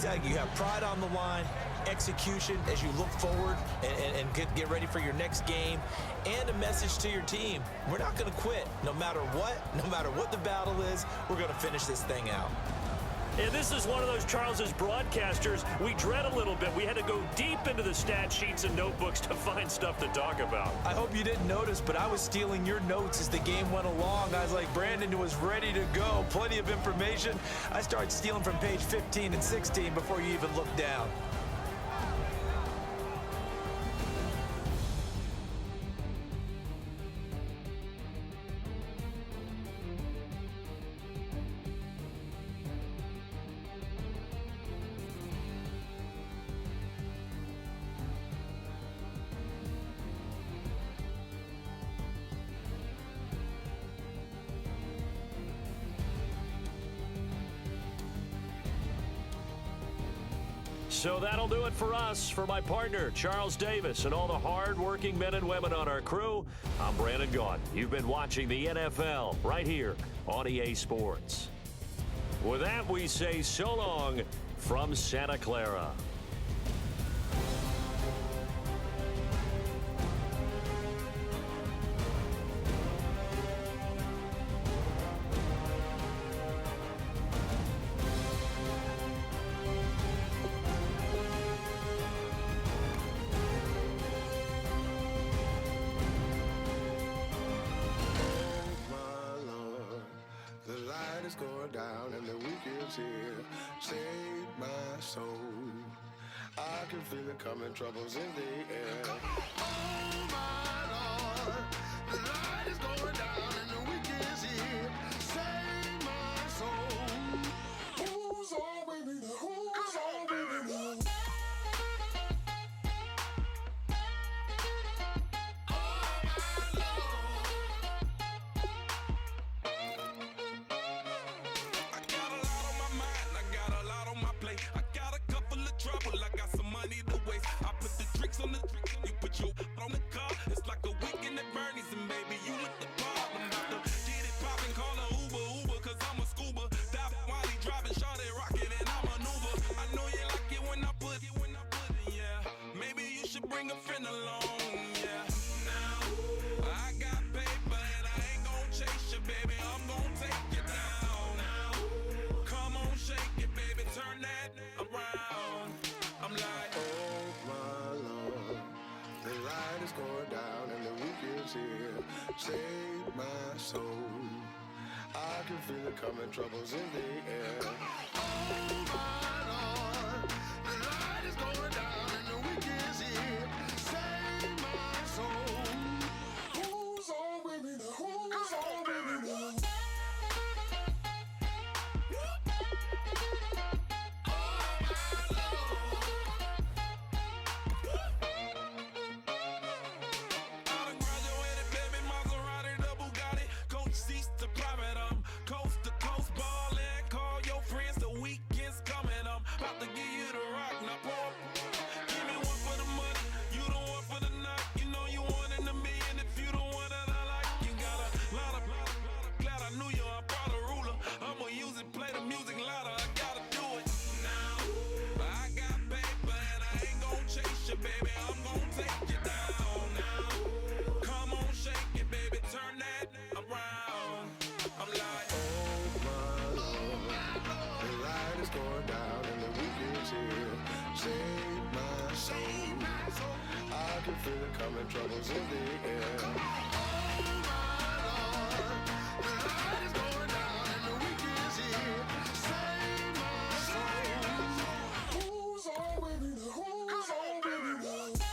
Exactly. You have pride on the line, execution as you look forward and get ready for your next game, and a message to your team. We're not going to quit no matter what the battle is. We're going to finish this thing out. And this is one of those, Charles, as broadcasters, we dread a little bit. We had to go deep into the stat sheets and notebooks to find stuff to talk about. I hope you didn't notice, but I was stealing your notes as the game went along. I was like, Brandon was ready to go. Plenty of information. I started stealing from page 15 and 16 before you even looked down. So that'll do it for us. For my partner, Charles Davis, and all the hard-working men and women on our crew, I'm Brandon Gaudin. You've been watching the NFL right here on EA Sports. With that, we say so long from Santa Clara. Going down and the week is here. Save my soul. I can feel it coming, troubles in the air. Oh my Lord, the light is going down and the week is here. Save my soul. Who's all with me now? Who's all with me now? On the you put your on the car. It's like a weekend at Bernie's, and baby, you look the part. I'm about to get it poppin', call a Uber, cause I'm a scuba. Dive while he driving, shawty rocket, and I maneuver. I know you like it when I put it, yeah. Maybe you should bring a friend along, yeah. Now, I got paper and I ain't gon' chase you, baby. I'm gon' take you down. Now, come on, shake it, baby, turn that around. I'm like, oh my Lord, the light is going down and the week is here. Save my soul. I can feel it coming, troubles in the air. Oh my Lord, the light is going down and the week is here. Save my soul. Who's all with me now? Who's all with me now? Save my soul. I can feel it coming, troubles in the air. Oh my Lord, the light is going down and the week is here. Save my soul. Who's all with me now? Who's all with me now?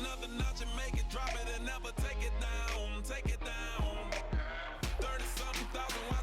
Another notch and make it drop it and never take it down. Take it down. 30-something thousand.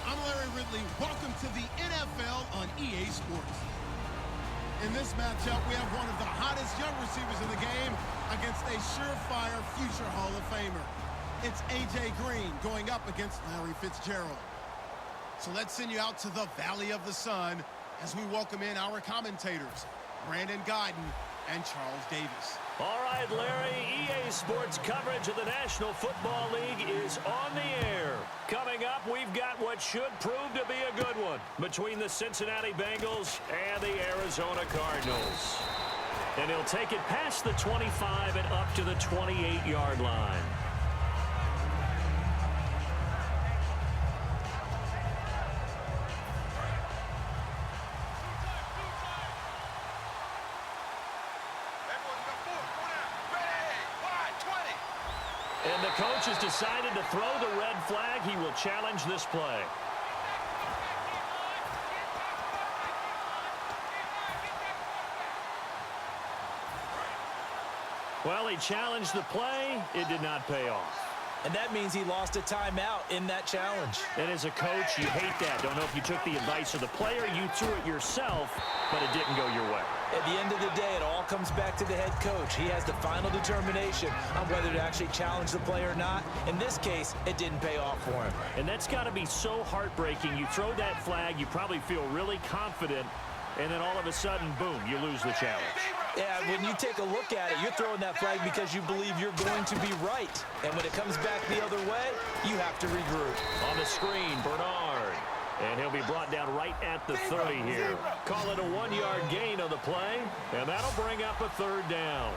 I'm Larry Ridley. Welcome to the NFL on EA Sports. In this matchup, we have one of the hottest young receivers in the game against a surefire future Hall of Famer. It's A.J. Green going up against Larry Fitzgerald. So let's send you out to the Valley of the Sun as we welcome in our commentators, Brandon Gaudin and Charles Davis. All right, Larry, EA Sports coverage of the National Football League is on the air. Coming up, we've got what should prove to be a good one between the Cincinnati Bengals and the Arizona Cardinals. And he'll take it past the 25 and up to the 28-yard line. And the coach has decided to throw the red flag. He will challenge this play. Well, he challenged the play. It did not pay off. And that means he lost a timeout in that challenge. And as a coach, you hate that. Don't know if you took the advice of the player, you threw it yourself, but it didn't go your way. At the end of the day, it all comes back to the head coach. He has the final determination on whether to actually challenge the play or not. In this case, it didn't pay off for him. And that's got to be so heartbreaking. You throw that flag, you probably feel really confident, and then all of a sudden, boom, you lose the challenge. Yeah, when you take a look at it, you're throwing that flag because you believe you're going to be right. And when it comes back the other way, you have to regroup. On the screen, Bernard. And he'll be brought down right at the 30 here. Call it a 1-yard gain on the play, and that'll bring up a third down.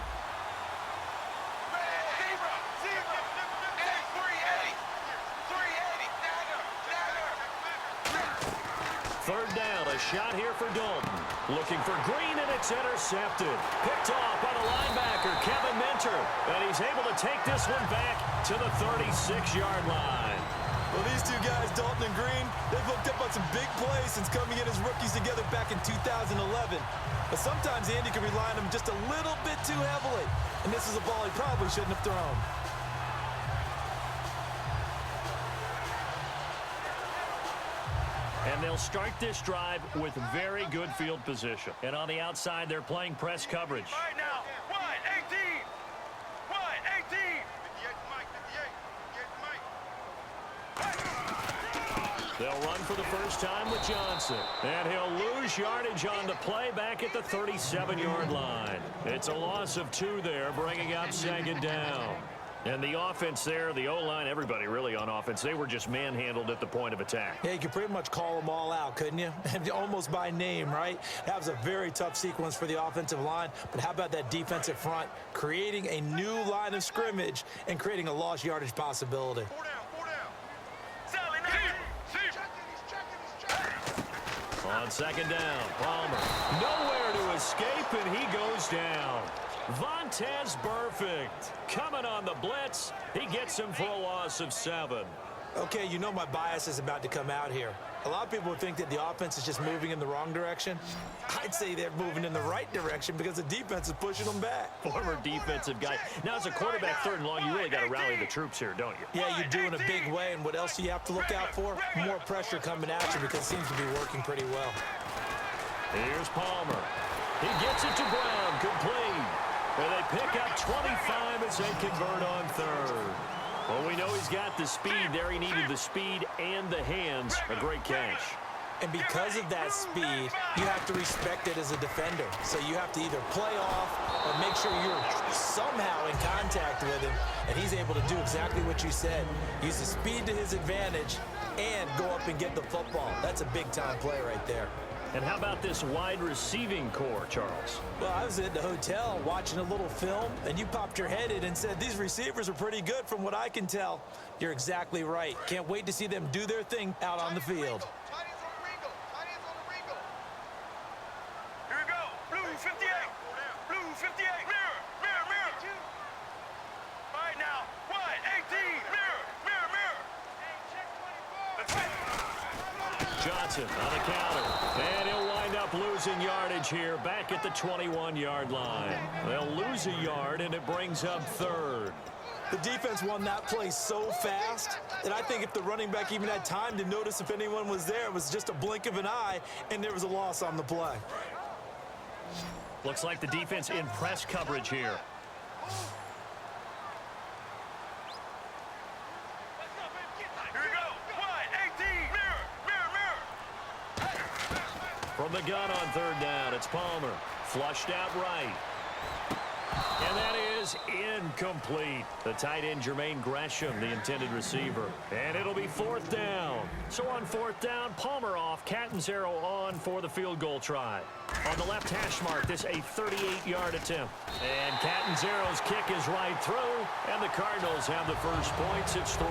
Third down, a shot here for Dalton. Looking for Green, and it's intercepted. Picked off by the linebacker, Kevin Minter. And he's able to take this one back to the 36-yard line. Well, these two guys, Dalton and Green, they've hooked up on some big plays since coming in as rookies together back in 2011. But sometimes Andy can rely on them just a little bit too heavily. And this is a ball he probably shouldn't have thrown. And they'll start this drive with very good field position. And on the outside, they're playing press coverage. All right now, 1-18. 1-18. They'll run for the first time with Johnson. And he'll lose yardage on the play back at the 37-yard line. It's a loss of 2 there, bringing up second down. And the offense there, the O-line, everybody really on offense, they were just manhandled at the point of attack. Yeah, you could pretty much call them all out, couldn't you? Almost by name, right? That was a very tough sequence for the offensive line. But how about that defensive front creating a new line of scrimmage and creating a lost yardage possibility? 4 down. Sally, On second down, Palmer. Nowhere to escape, and he goes down. Vontaze Burfict coming on the blitz. He gets him for a loss of 7. Okay, you know my bias is about to come out here. A lot of people would think that the offense is just moving in the wrong direction. I'd say they're moving in the right direction because the defense is pushing them back. Former defensive guy. Now, as a quarterback, 3rd and long, you really got to rally the troops here, don't you? Yeah, you do in a big way. And what else do you have to look out for? More pressure coming at you because it seems to be working pretty well. Here's Palmer. He gets it to Brown, complete. And they pick up 25 as they convert on 3rd. Well, we know he's got the speed there. He needed the speed and the hands. A great catch. And because of that speed, you have to respect it as a defender. So you have to either play off or make sure you're somehow in contact with him. And he's able to do exactly what you said. Use the speed to his advantage and go up and get the football. That's a big-time play right there. And how about this wide receiving core, Charles? Well, I was at the hotel watching a little film, and you popped your head in and said, these receivers are pretty good from what I can tell. You're exactly right. Can't wait to see them do their thing out on the field. Here we go. Blue 58. Blue 58. Mirror. All right now, 1-18. Mirror. Johnson on the counter. And he'll wind up losing yardage here back at the 21-yard line. They'll lose a yard, and it brings up 3rd. The defense won that play so fast that I think if the running back even had time to notice if anyone was there, it was just a blink of an eye, and there was a loss on the play. Looks like the defense in press coverage here. From the gun on third down, it's Palmer. Flushed out right. And that is incomplete. The tight end, Jermaine Gresham, the intended receiver. And it'll be fourth down. So on fourth down, Palmer off, Catanzaro on for the field goal try. On the left hash mark, this a 38-yard attempt. And Catanzaro's kick is right through, and the Cardinals have the first points. It's 3-0.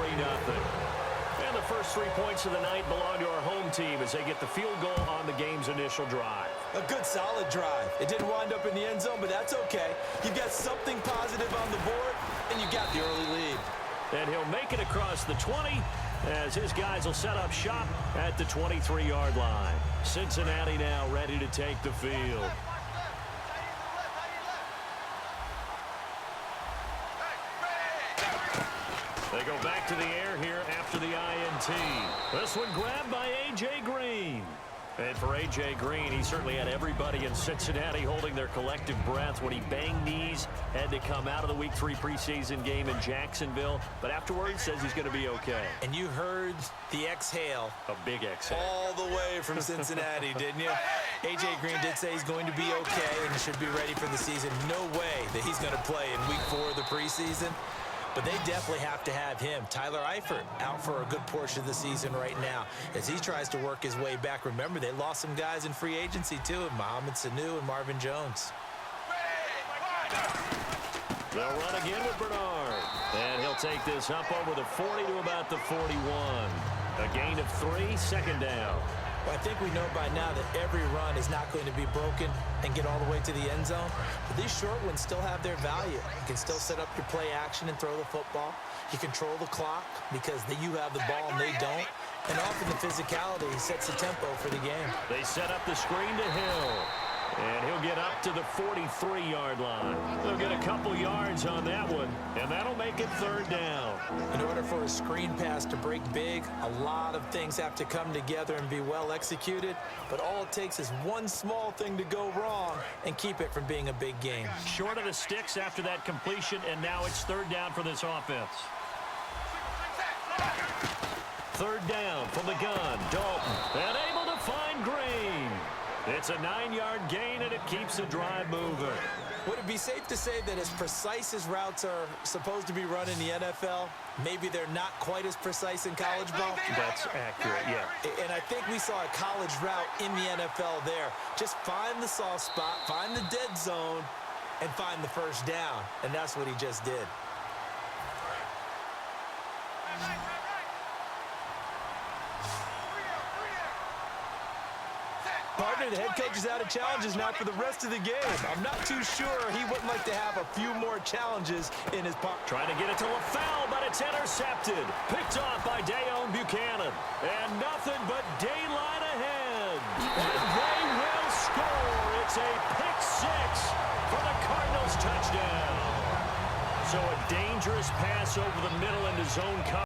And the first 3 points of the night belong to our home team as they get the field goal on the game's initial drive. A good, solid drive. It didn't wind up in the end zone, but that's okay. You've got something positive on the board, and you got the early lead. And he'll make it across the 20 as his guys will set up shop at the 23-yard line. Cincinnati now ready to take the field. They go back to the air here after the INT. This one grabbed by A.J. Green. And for A.J. Green, he certainly had everybody in Cincinnati holding their collective breath when he banged knees, had to come out of the Week 3 preseason game in Jacksonville, but afterwards says he's going to be okay. And you heard the exhale. A big exhale. All the way from Cincinnati, didn't you? A.J. Green did say he's going to be okay and should be ready for the season. No way that he's going to play in Week 4 of the preseason. But they definitely have to have him. Tyler Eifert out for a good portion of the season right now as he tries to work his way back. Remember, they lost some guys in free agency, too, Mohamed Sanu and Marvin Jones. They'll run again with Bernard. And he'll take this up over the 40 to about the 41. A gain of 3, second down. Well, I think we know by now that every run is not going to be broken and get all the way to the end zone. But these short ones still have their value. You can still set up your play action and throw the football. You control the clock because you have the ball and they don't. And often the physicality sets the tempo for the game. They set up the screen to Hill. And he'll get up to the 43-yard line. They'll get a couple yards on that one, and that'll make it third down. In order for a screen pass to break big, a lot of things have to come together and be well executed, but all it takes is one small thing to go wrong and keep it from being a big game. Short of the sticks after that completion, and now it's third down for this offense. Third down from the gun, Dalton, and able to find Green. It's a 9-yard gain, and it keeps the drive moving. Would it be safe to say that as precise as routes are supposed to be run in the NFL, maybe they're not quite as precise in college ball? That's accurate, yeah. And I think we saw a college route in the NFL there. Just find the soft spot, find the dead zone, and find the first down. And that's what he just did. Partner, the head coach is out of challenges now for the rest of the game. I'm not too sure he wouldn't like to have a few more challenges in his pocket. Trying to get it to LaFell, but it's intercepted. Picked off by Dayon Buchanan. And nothing but daylight ahead. And they will score. It's a pick six for the Cardinals touchdown. So a dangerous pass over the middle into zone coverage.